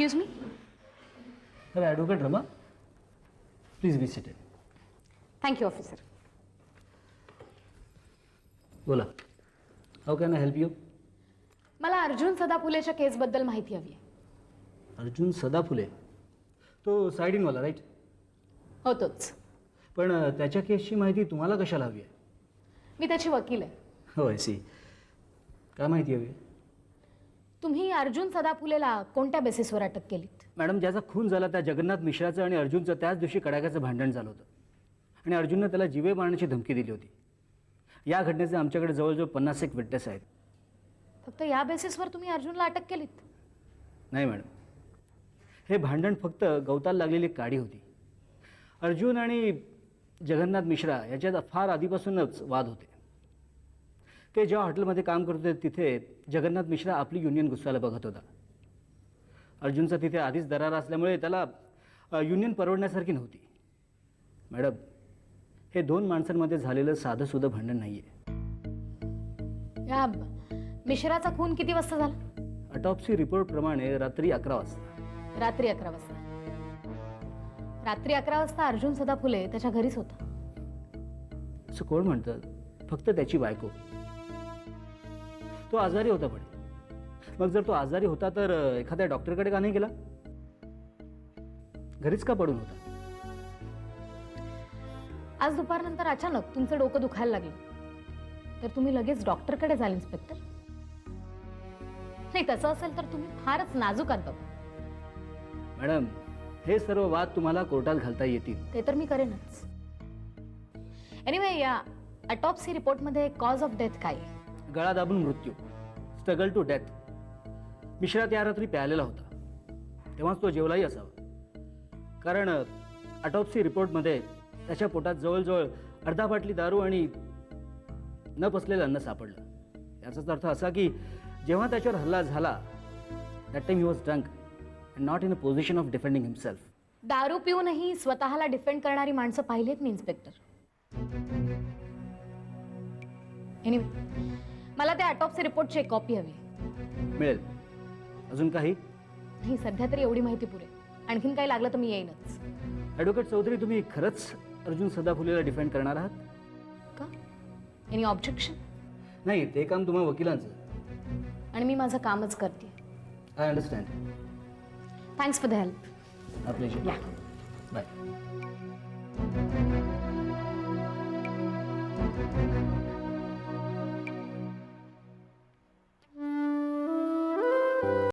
Excuse me. Advocate Rama, please be seated. Thank you officer. बोला, how can I help you? मला अर्जुन सदाफुलेच्या केसबद्दल माहिती हवी आहे. अर्जुन सदाफुले, तो सायडिनवाला राईट? होतोच. पण त्याच्या केसची माहिती तुम्हाला कशाला हवी आहे? मी त्याची वकील आहे. हो, आय सी. काय माहिती हवी आहे? तुम्ही अर्जुन सदाफुलेला कोणत्या बेसिसवर अटक केलीत? मॅडम, ज्याचा खून झाला त्या जगन्नाथ मिश्राचं आणि अर्जुनचं त्याच दिवशी कडाक्याचं भांडण झालं होतं आणि अर्जुननं त्याला जीवे मारण्याची धमकी दिली होती. या घटनेचे आमच्याकडे जवळजवळ 50 विटनेस आहेत. फक्त या बेसिसवर तुम्ही अर्जुनला अटक केलीत? नाही मॅडम, हे भांडण फक्त गवताला लागलेली काडी होती. अर्जुन आणि जगन्नाथ मिश्रा याच्यात फार आधीपासूनच वाद होते. ते ज्या हॉटेलमध्ये काम करत होते तिथे जगन्नाथ मिश्रा आपली युनियन घुसवायला बघत होता. अर्जुनचा तिथे आधीच दरार असल्यामुळे त्याला युनियन परवडण्यासारखी नव्हती. मॅडम, हे दोन माणसांमध्ये झालेलं साधंसुधं भांडण नाही आहे. या मिश्राचा खून किती वाजता झाला? ऑटॉप्सी रिपोर्टप्रमाणे रात्री 11 वाजता. रात्री 11 वाजता. रात्री 11 वाजता अर्जुन सदाफुले त्याच्या घरीच होता. असं कोण म्हणतं? फक्त त्याची बायको. तो आजारी होता. पण मग जर तो आजारी होता तर एखाद्या डॉक्टरकडे का नाही गेला? घरीच का पडून होता? आज दुपारनंतर अचानक तुमचं डोकं दुखायला लागलं तर तुम्ही लगेच डॉक्टरकडे जाल इन्स्पेक्टर? नाही, तसं असेल तर तुम्ही फारच नाजूक आहात बाबा. मॅडम, हे सर्व वाद तुम्हाला कोर्टात घालता येतील. ते तर मी करेनच. एनिवे, या ऑटॉप्सी रिपोर्टमध्ये कॉज ऑफ डेथ काय आहे? गळा दाबून मृत्यू, स्ट्रगल टू डेथ. मिश्रा त्या रात्री प्यालेला होता, तेव्हाच तो जेवलाही असावा. कारण ऑटॉप्सी रिपोर्टमध्ये त्याच्या पोटात जवळजवळ अर्धा बाटली दारू आणि न पचलेलं अन्न सापडलं. याचाच अर्थ असा की जेव्हा त्याच्यावर हल्ला झाला that time he was drunk and not in a position of defending himself. दारू पिऊनही स्वतःला डिफेंड करणारी माणसं पाहिलीत मी इन्स्पेक्टर. एनिवे, मला त्या ऑटॉप्सी रिपोर्टची एक कॉपी हवी. मिळेल. अजून काही? नाही, सध्या तरी एवढी माहिती पुरे. आणखीन काही लागलं तर मी येईनच. ॲडव्होकेट चौधरी, तुम्ही खरंच अर्जुन सदाफुलेला डिफेंड करणार आहात का? Any objection? नाही, ते काम तुम्हा वकिलांचं. आणि मी माझं कामच करते. I understand. Thanks for the help. आपले या. बाय.